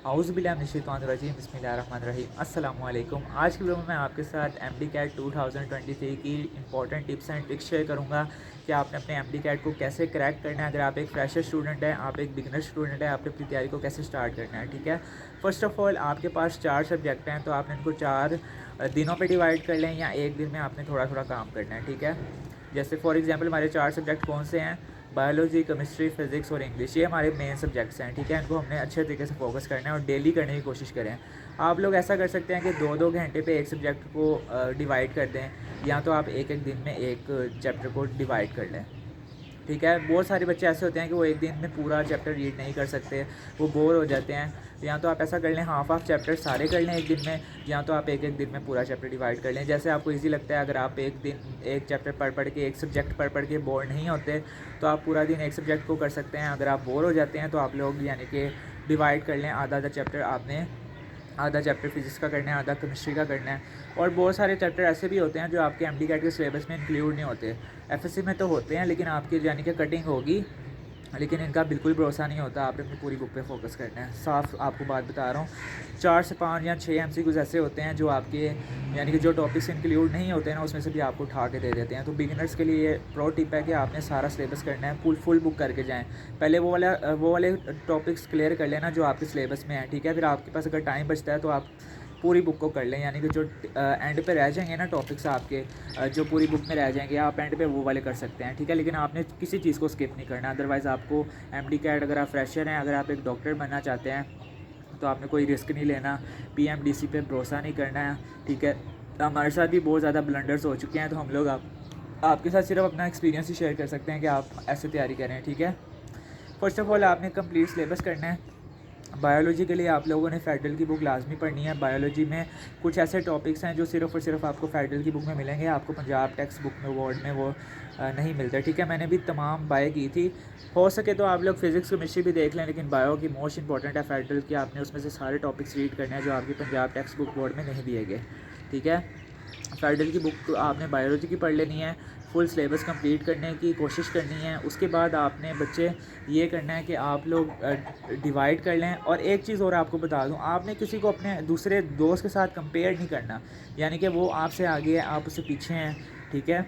औज़ुबिल्लाहिमिनश्शैतानिर्रजीम बिस्मिल्लाहिर्रहमानिर्रहीम अस्सलामु अलैकुम। आज की वीडियो में मैं आपके साथ एमडी कैट 2023 की important tips and tricks share करूंगा कि आपने अपने एमडी कैट को कैसे क्रैक करना है। अगर आप एक फ्रेशर स्टूडेंट हैं, आप एक बिगनर स्टूडेंट हैं, आपने अपनी तैयारी को कैसे स्टार्ट करना है। ठीक है, फर्स्ट ऑफ ऑल आपके पास 4 सब्जेक्ट हैं, तो आपने इनको 4 दिनों पर डिवाइड कर लें या एक दिन में आपने थोड़ा थोड़ा काम करना है। ठीक है, जैसे फॉर एग्जाम्पल हमारे 4 सब्जेक्ट कौन से हैं, बायोलॉजी, केमिस्ट्री, फिजिक्स और इंग्लिश। ये हमारे मेन सब्जेक्ट्स हैं। ठीक है, इनको हमने अच्छे तरीके से फोकस करना है और डेली करने की कोशिश करें। आप लोग ऐसा कर सकते हैं कि 2-2 घंटे पे एक सब्जेक्ट को डिवाइड कर दें, या तो आप एक एक दिन में एक चैप्टर को डिवाइड कर लें। ठीक है, बहुत सारे बच्चे ऐसे होते हैं कि वो एक दिन में पूरा चैप्टर रीड नहीं कर सकते, वो बोर हो जाते हैं। या तो आप ऐसा कर लें, हाफ चैप्टर सारे कर लें एक दिन में, या तो आप एक एक दिन में पूरा चैप्टर डिवाइड कर लें। जैसे आपको इजी लगता है। अगर आप एक दिन एक चैप्टर पढ़ के, एक सब्जेक्ट पढ़ के बोर नहीं होते, तो आप पूरा दिन एक सब्जेक्ट को कर सकते हैं। अगर आप बोर हो जाते हैं तो आप लोग यानी कि डिवाइड कर लें, आधा आधा चैप्टर आपने, आधा चैप्टर फिजिक्स का करना है, आधा केमिस्ट्री का करना है। और बहुत सारे चैप्टर ऐसे भी होते हैं जो आपके एमडी कैट के सिलेबस में इंक्लूड नहीं होते। एफएससी में तो होते हैं, लेकिन आपकी यानी कि कटिंग होगी, लेकिन इनका बिल्कुल भरोसा नहीं होता। आपने अपनी पूरी बुक पे फोकस करना है। साफ आपको बात बता रहा हूँ, 4 से 5 या 6 एमसीक्यूज ऐसे होते हैं जो आपके यानी कि जो टॉपिक्स इंक्लूड नहीं होते हैं ना, उसमें से भी आपको उठा के दे देते हैं। तो बिगिनर्स के लिए ये प्रो टिप है कि आपने सारा सिलेबस करना है, फुल बुक करके जाएँ। पहले वो वाले टॉपिक्स क्लियर कर लेना जो आपके सिलेबस में है। ठीक है, फिर आपके पास अगर टाइम बचता है तो आप पूरी बुक को कर लें। यानी कि जो एंड पे रह जाएंगे ना टॉपिक्स आपके, जो पूरी बुक में रह जाएंगे, आप एंड पे वो वाले कर सकते हैं। ठीक है, लेकिन आपने किसी चीज़ को स्किप नहीं करना। अदरवाइज़ आपको एमडी कैट, अगर आप फ्रेशर हैं, अगर आप एक डॉक्टर बनना चाहते हैं, तो आपने कोई रिस्क नहीं लेना, पीएमडीसी पे भरोसा नहीं करना है। ठीक है, हमारे साथ भी बहुत ज़्यादा ब्लंडर्स हो चुके हैं, तो हम लोग आपके साथ सिर्फ अपना एक्सपीरियंस ही शेयर कर सकते हैं कि आप ऐसे तैयारी करें। ठीक है, फर्स्ट ऑफ ऑल आपने कंप्लीट सिलेबस करना है। बायोलॉजी के लिए आप लोगों ने फेडरल की बुक लाजमी पढ़नी है। बायोलॉजी में कुछ ऐसे टॉपिक्स हैं जो सिर्फ़ और सिर्फ आपको फेडरल की बुक में मिलेंगे, आपको पंजाब टेक्स्ट बुक में, वर्ड में वो नहीं मिलता। ठीक है, मैंने भी तमाम बाय की थी। हो सके तो आप लोग फिज़िक्स केमिस्ट्री भी देख लें, लेकिन बायो की मोस्ट इंपॉर्टेंट है फेडरल की। आपने उसमें से सारे टॉपिक्स रीड करने हैं जो आपकी पंजाब टेक्स्ट बुक बोर्ड में नहीं दिए गए। ठीक है, फेडरल की बुक आपने बायोलॉजी की पढ़ लेनी है, फुल सिलेबस कंप्लीट करने की कोशिश करनी है। उसके बाद आपने बच्चे ये करना है कि आप लोग डिवाइड कर लें। और एक चीज़ और आपको बता दूं, आपने किसी को अपने दूसरे दोस्त के साथ कंपेयर नहीं करना, यानी कि वो आपसे आगे है, आप उससे पीछे हैं। ठीक है,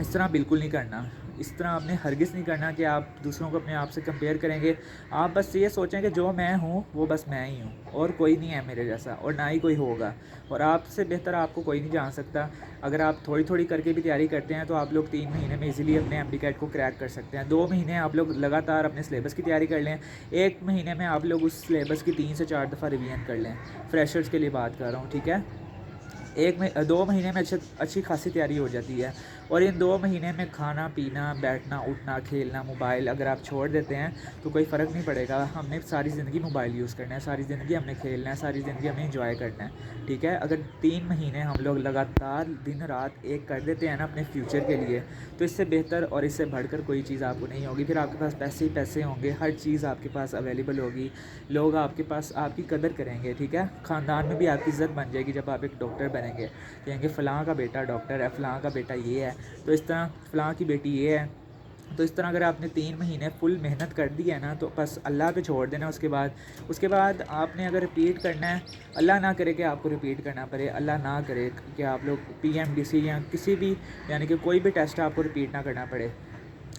इस तरह बिल्कुल नहीं करना। इस तरह आपने हरगिज़ नहीं करना कि आप दूसरों को अपने आप से कंपेयर करेंगे। आप बस ये सोचें कि जो मैं हूँ वो बस मैं ही हूँ, और कोई नहीं है मेरे जैसा, और ना ही कोई होगा, और आपसे बेहतर आपको कोई नहीं जान सकता। अगर आप थोड़ी थोड़ी करके भी तैयारी करते हैं तो आप लोग 3 महीने में इजीली अपने एमडी कैट को क्रैक कर सकते हैं। 2 महीने आप लोग लगातार अपने सिलेबस की तैयारी कर लें, 1 महीने में आप लोग उस सिलेबस की 3 से 4 दफ़ा रिवीजन कर लें। फ्रेशर्स के लिए बात कर रहा हूँ। ठीक है, 2 महीने में अच्छी खासी तैयारी हो जाती है। और इन 2 महीने में खाना पीना, बैठना उठना, खेलना, मोबाइल अगर आप छोड़ देते हैं तो कोई फ़र्क नहीं पड़ेगा। हमने सारी ज़िंदगी मोबाइल यूज़ करना है, सारी ज़िंदगी हमने खेलना है, सारी ज़िंदगी हमें एंजॉय करना है। ठीक है, अगर 3 महीने हम लोग लगातार दिन रात एक कर देते हैं ना अपने फ्यूचर के लिए, तो इससे बेहतर और इससे बढ़कर कोई चीज़ आपको नहीं होगी। फिर आपके पास पैसे ही पैसे होंगे, हर चीज़ आपके पास अवेलेबल होगी, लोग आपके पास आपकी कदर करेंगे। ठीक है, ख़ानदान में भी आपकी इज़्ज़त बन जाएगी। जब आप एक डॉक्टर बनेंगे, कहेंगे फ़लाँ का बेटा डॉक्टर है, फ़लाँ का बेटा ये है, तो इस तरह फ़लाँ की बेटी ये है। तो इस तरह अगर आपने 3 महीने फुल मेहनत कर दी है ना, तो बस अल्लाह पे छोड़ देना। उसके बाद आपने अगर रिपीट करना है, अल्लाह ना करे कि आपको रिपीट करना पड़े, अल्लाह ना करे कि आप लोग पीएमडीसी या किसी भी यानी कि कोई भी टेस्ट आपको रिपीट ना करना पड़े।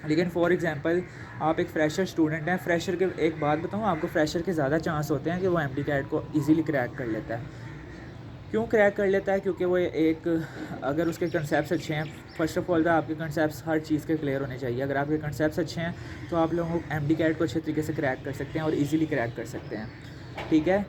लेकिन फॉर एग्जांपल आप एक फ्रेशर स्टूडेंट हैं, फ्रेशर के एक बात बताऊँ आपको, फ्रेशर के ज़्यादा चांस होते हैं कि वो एमडी कैट को ईज़िली क्रैक कर लेता है। क्यों क्रैक कर लेता है? क्योंकि वो एक, अगर उसके कंसेप्ट्स अच्छे हैं, फ़र्स्ट ऑफ़ ऑल तो आपके कंसेप्ट्स हर चीज़ के क्लियर होने चाहिए। अगर आपके कंसेप्ट्स अच्छे हैं तो आप लोगों एमडी कैट को अच्छे तरीके से क्रैक कर सकते हैं और इजीली क्रैक कर सकते हैं। ठीक है,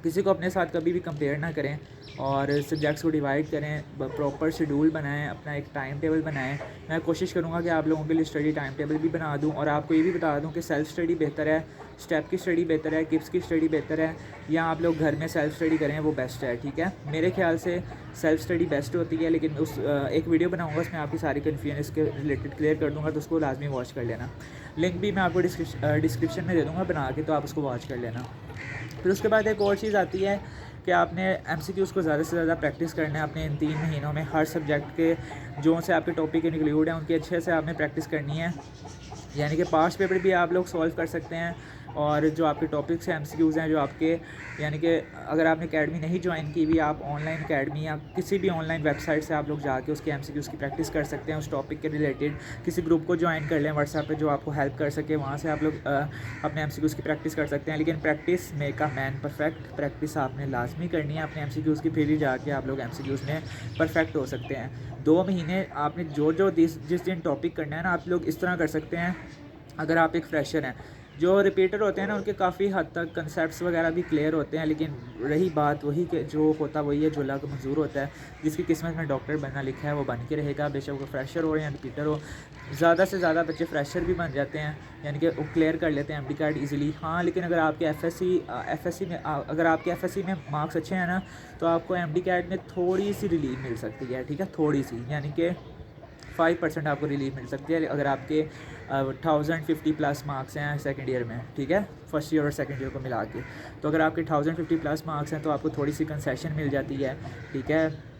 किसी को अपने साथ कभी भी कंपेयर ना करें, और सब्जेक्ट्स को डिवाइड करें, प्रॉपर शेड्यूल बनाएं, अपना एक टाइम टेबल बनाएं। मैं कोशिश करूंगा कि आप लोगों के लिए स्टडी टाइम टेबल भी बना दूं, और आपको ये भी बता दूं कि सेल्फ़ स्टडी बेहतर है, स्टेप की स्टडी बेहतर है, किप्स की स्टडी बेहतर है, या आप लोग घर में सेल्फ़ स्टडी करें वो बेस्ट है। ठीक है, मेरे ख्याल से सेल्फ़ स्टडी बेस्ट होती है, लेकिन एक वीडियो बनाऊँगा उसमें आपकी सारी कन्फ्यूजन इसके रिलेटेड क्लियर कर दूँगा, तो उसको लाजमी वॉच कर लेना। लिंक भी मैं आपको डिस्क्रिप्शन में दे दूँगा बना के, तो आप उसको वॉच कर लेना। फिर उसके बाद एक और चीज़ आती है कि आपने एमसीक्यूज़ को ज़्यादा से ज़्यादा प्रैक्टिस करना है। अपने इन 3 महीनों में हर सब्जेक्ट के जो से आपके टॉपिक इंक्लूड हैं उनकी अच्छे से आपने प्रैक्टिस करनी है। यानी कि पास्ट पेपर भी आप लोग सॉल्व कर सकते हैं, और जो आपके टॉपिक्स हैं एमसीक्यूज़ हैं जो आपके, यानी कि अगर आपने अकेडमी नहीं ज्वाइन की हुई, आप ऑनलाइन अकेडमी या किसी भी ऑनलाइन वेबसाइट से आप लोग जाके उसके एमसीक्यूज़ की प्रैक्टिस कर सकते हैं। उस टॉपिक के रिलेटेड किसी ग्रुप को ज्वाइन कर लें व्हाट्सएप पे जो आपको हेल्प कर सके, वहाँ से आप लोग अपने एमसीक्यूज़ की प्रैक्टिस कर सकते हैं। लेकिन practice make a man perfect, practice आपने लाजमी करनी है अपने एमसीक्यूज़ की, फिर ही जाके आप लोग एमसीक्यूज़ में परफेक्ट हो सकते हैं। 2 महीने आपने जो जिस दिन टॉपिक करना है ना, आप लोग इस तरह कर सकते हैं। अगर आप एक फ्रेशर हैं, जो रिपीटर होते हैं ना, उनके काफ़ी हद तक कंसेप्ट्स वगैरह भी क्लियर होते हैं, लेकिन रही बात वही कि जो होता वही है, जो अल्लाह को मंजूर होता है। जिसकी किस्मत में डॉक्टर बनना लिखा है वो बन के रहेगा, बेशक वो फ्रेशर हो या रिपीटर हो। ज़्यादा से ज़्यादा बच्चे फ्रेशर भी बन जाते हैं, यानी कि वो क्लियर कर लेते हैं एमडी कार्ड ईज़िली। हाँ, लेकिन अगर आपके एफएससी में अगर आपके एफएससी में मार्क्स अच्छे हैं ना, तो आपको एमडी कार्ड में थोड़ी सी रिलीफ मिल सकती है, ठीक है, थोड़ी सी, यानी कि 5% आपको रिलीफ मिल सकती है अगर आपके 1050 प्लस मार्क्स हैं सेकंड ईयर में, ठीक है, फर्स्ट ईयर और सेकंड ईयर को मिला के। तो अगर आपके 1050 प्लस मार्क्स हैं तो आपको थोड़ी सी कंसेशन मिल जाती है, ठीक है।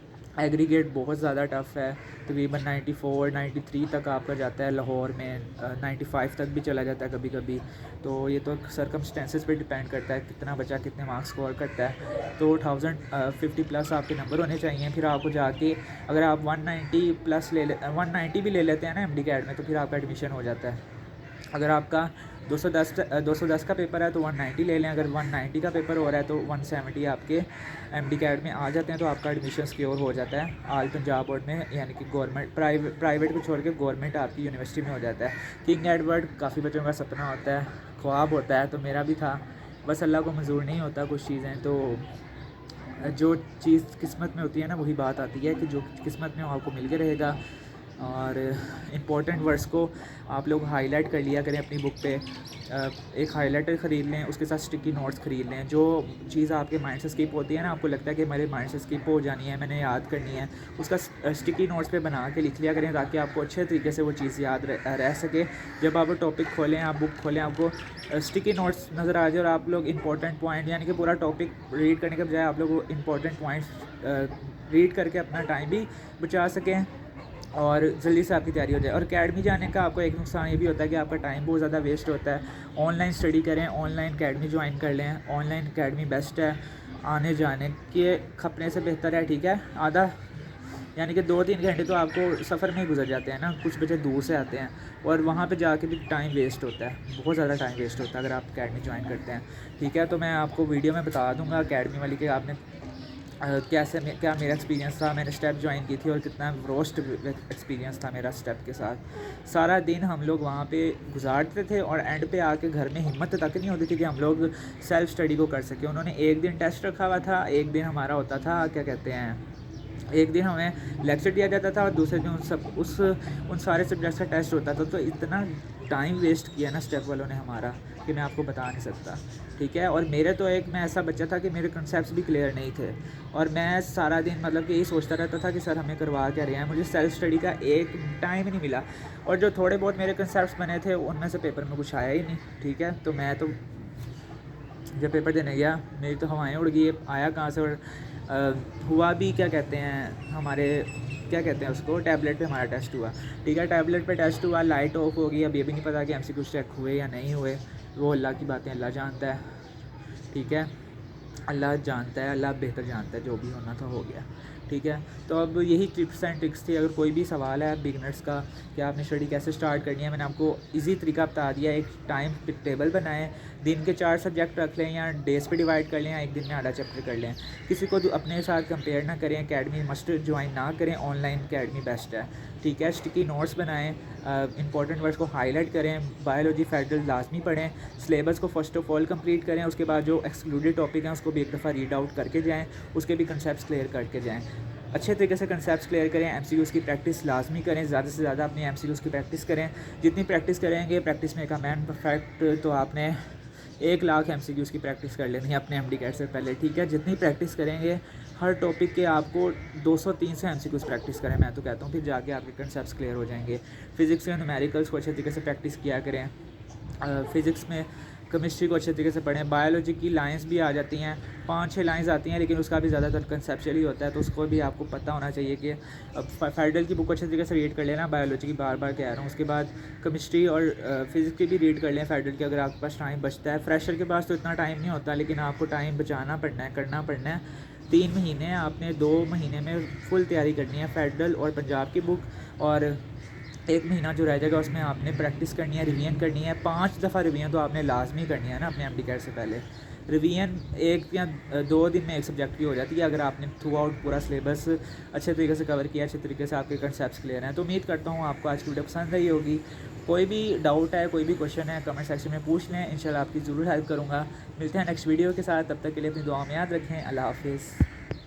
एग्रीगेट बहुत ज़्यादा टफ़ है, तकरीबन 94 93 तक आपका जाता है, लाहौर में 95 तक भी चला जाता है कभी कभी। तो ये तो सर्कमस्टेंसेस पे डिपेंड करता है कितना बच्चा कितने मार्क्स स्कोर करता है। तो 1050 प्लस आपके नंबर होने चाहिए, फिर आपको जाके अगर आप 190 प्लस 190 भी ले लेते हैं ना एमडी कैड में, तो फिर आपका एडमिशन हो जाता है। अगर आपका 210 का पेपर है तो 190 ले लें, अगर 190 का पेपर हो रहा है तो 170 आपके एमडी कैड में आ जाते हैं, तो आपका एडमिशन सिक्योर हो जाता है आल पंजाब बोर्ड में, यानी कि गवर्नमेंट प्राइवेट को छोड़ के गवर्नमेंट आपकी यूनिवर्सिटी में हो जाता है। किंग एडवर्ड काफ़ी बच्चों का सपना होता है, ख्वाब होता है, तो मेरा भी था, बस अल्लाह को मंजूर नहीं होता कुछ चीज़ें। तो जो चीज़ किस्मत में होती है ना, वही बात आती है कि जो किस्मत में आपको मिल के रहेगा। और इम्पोर्टेंट वर्ड्स को आप लोग हाईलाइट कर लिया करें अपनी बुक पे, एक हाईलाइटर ख़रीद लें, उसके साथ स्टिकी नोट्स ख़रीद लें। जो चीज़ आपके माइंड से स्किप होती है ना, आपको लगता है कि मेरे माइंड से स्किप हो जानी है, मैंने याद करनी है, उसका स्टिकी नोट्स पे बना के लिख लिया करें, ताकि आपको अच्छे तरीके से वो चीज़ याद रह सके। जब आप टॉपिक खोलें, आप बुक खोलें, आपको स्टिकी नोट्स नज़र आ जाए और आप लोग इंपॉर्टेंट पॉइंट, यानी कि पूरा टॉपिक रीड करने के बजाय आप लोग इंपॉर्टेंट पॉइंट्स रीड करके अपना टाइम भी बचा सकें और जल्दी से आपकी तैयारी हो जाए। और अकेडमी जाने का आपको एक नुकसान ये भी होता है कि आपका टाइम बहुत ज़्यादा वेस्ट होता है। ऑनलाइन स्टडी करें, ऑनलाइन अकेडमी ज्वाइन कर लें, ऑनलाइन अकेडमी बेस्ट है आने जाने के खपने से बेहतर है, ठीक है। आधा यानी कि 2-3 घंटे तो आपको सफ़र में ही गुजर जाते हैं ना, कुछ बच्चे दूर से आते हैं और वहाँ पे जाके भी टाइम वेस्ट होता है, बहुत ज़्यादा टाइम वेस्ट होता है अगर आप अकेडमी ज्वाइन करते हैं, ठीक है। तो मैं आपको वीडियो में बता दूँगा अकेडमी वाली कि आपने क्या मेरा एक्सपीरियंस था, मैंने स्टेप ज्वाइन की थी और कितना रोस्ट एक्सपीरियंस था मेरा स्टेप के साथ। सारा दिन हम लोग वहाँ पे गुजारते थे और एंड पे आके घर में हिम्मत तक नहीं होती थी कि हम लोग सेल्फ़ स्टडी को कर सकें। उन्होंने एक दिन टेस्ट रखा हुआ था, एक दिन हमारा होता था क्या कहते हैं, एक दिन हमें लेक्चर दिया जाता था और दूसरे दिन उन सारे सब्जेक्ट्स का टेस्ट होता था। तो इतना टाइम वेस्ट किया ना स्टेप वालों ने हमारा कि मैं आपको बता नहीं सकता, ठीक है। और मेरे तो मैं ऐसा बच्चा था कि मेरे कंसेप्ट्स भी क्लियर नहीं थे और मैं सारा दिन मतलब कि यही सोचता रहता था कि सर हमें करवा क्या रहे हैं, मुझे सेल्फ स्टडी का एक टाइम नहीं मिला। और जो थोड़े बहुत मेरे कंसेप्ट्स बने थे उनमें से पेपर में कुछ आया ही नहीं, ठीक है। तो मैं तो जब पेपर देने गया मेरी तो हवाएं उड़ गई, आया कहाँ से। और हुआ भी क्या कहते हैं, हमारे क्या कहते हैं उसको, टैबलेट पे हमारा टेस्ट हुआ, ठीक है। टैबलेट पे टेस्ट हुआ, लाइट ऑफ हो गई। अब ये भी नहीं पता कि एमसीक्यू चेक हुए या नहीं हुए, वो अल्लाह की बातें अल्लाह जानता है, ठीक है। अल्लाह जानता है, अल्लाह बेहतर जानता है, जो भी होना था हो गया, ठीक है। तो अब यही टिप्स एंड ट्रिक्स थी। अगर कोई भी सवाल है बिगनर्स का कि आपने स्टडी कैसे स्टार्ट करनी है, मैंने आपको इजी तरीका बता दिया। एक टाइम टेबल बनाएं, दिन के 4 सब्जेक्ट रख लें या डेज़ पे डिवाइड कर लें या एक दिन में आधा चैप्टर कर लें। किसी को अपने साथ कंपेयर ना करें, अकेडमी मस्ट ज्वाइन ना करें, ऑनलाइन अकेडमी बेस्ट है, ठीक है। स्टिकी नोट्स बनाएं, इंपॉर्टेंट वर्ड्स को हाईलाइट करें, बायोलॉजी फेडरल लाजमी पढ़ें, सिलेबस को फ़र्स्ट ऑफ ऑल कंप्लीट करें, उसके बाद जो एक्सक्लूडेड टॉपिक हैं उसको भी एक दफ़ा रीड आउट करके जाएँ, उसके भी कंसेप्ट क्लियर करके जाएँ। अच्छे तरीके से कंसेप्ट क्लियर करें, एमसीक्यूज़ की प्रैक्टिस लाजमी करें, ज़्यादा से ज़्यादा अपनी एमसीक्यूज़ की प्रैक्टिस करें। जितनी प्रैक्टिस करेंगे, प्रैक्टिस में का मैन परफेक्ट, तो आपने 1 लाख एमसीक्यूज़ की प्रैक्टिस कर लेनी है अपने एमडी कैट से पहले, ठीक है। जितनी प्रैक्टिस करेंगे हर टॉपिक के आपको 203 से एमसीक्यूज़ प्रैक्टिस करें, मैं तो कहता हूँ, फिर जाके आपके कंसेप्ट्स क्लियर हो जाएंगे। फिज़िक्स के न्यूमेरिकल्स को अच्छे तरीके से प्रैक्टिस किया करें। फ़िज़िक्स में केमिस्ट्री को अच्छे तरीके से पढ़ें। बायोलॉजी की लाइंस भी आ जाती हैं, 5-6 लाइंस आती हैं, लेकिन उसका भी ज़्यादातर कंसेप्चुअल ही होता है, तो उसको भी आपको पता होना चाहिए कि अब फेडरल की बुक अच्छे तरीके से रीड कर लेना। बायोलॉजी की बार बार कह रहा हूँ। उसके बाद केमिस्ट्री और फिज़िक्स की भी रीड कर लें फेडरल की, अगर आपके पास टाइम बचता है। फ्रेशर के पास तो इतना टाइम नहीं होता, लेकिन आपको टाइम बचाना पड़ना है, करना पड़ना है। 3 महीने आपने 2 महीने में फुल तैयारी करनी है फेडरल और पंजाब की बुक, और 1 महीना जो रह जाएगा उसमें आपने प्रैक्टिस करनी है, रिवीजन करनी है। 5 दफ़ा रिवीजन तो आपने लाजमी करनी है ना अपने एमडी कैट से पहले। रिवीजन 1 या 2 दिन में एक सब्जेक्ट की हो जाती है, अगर आपने थ्रू आउट पूरा सिलेबस अच्छे तरीके से कवर किया, अच्छे तरीके से आपके कंसेप्ट्स क्लियर हैं। तो उम्मीद करता हूँ आपको आज की वीडियो पसंद आई होगी। कोई भी डाउट है, कोई भी क्वेश्चन है, कमेंट सेक्शन में पूछ लें, इंशाल्लाह आपकी ज़रूर हेल्प करूँगा। मिलते हैं नेक्स्ट वीडियो के साथ, तब तक के लिए अपनी दुआ में याद रखें। अल्लाह हाफ़िज़।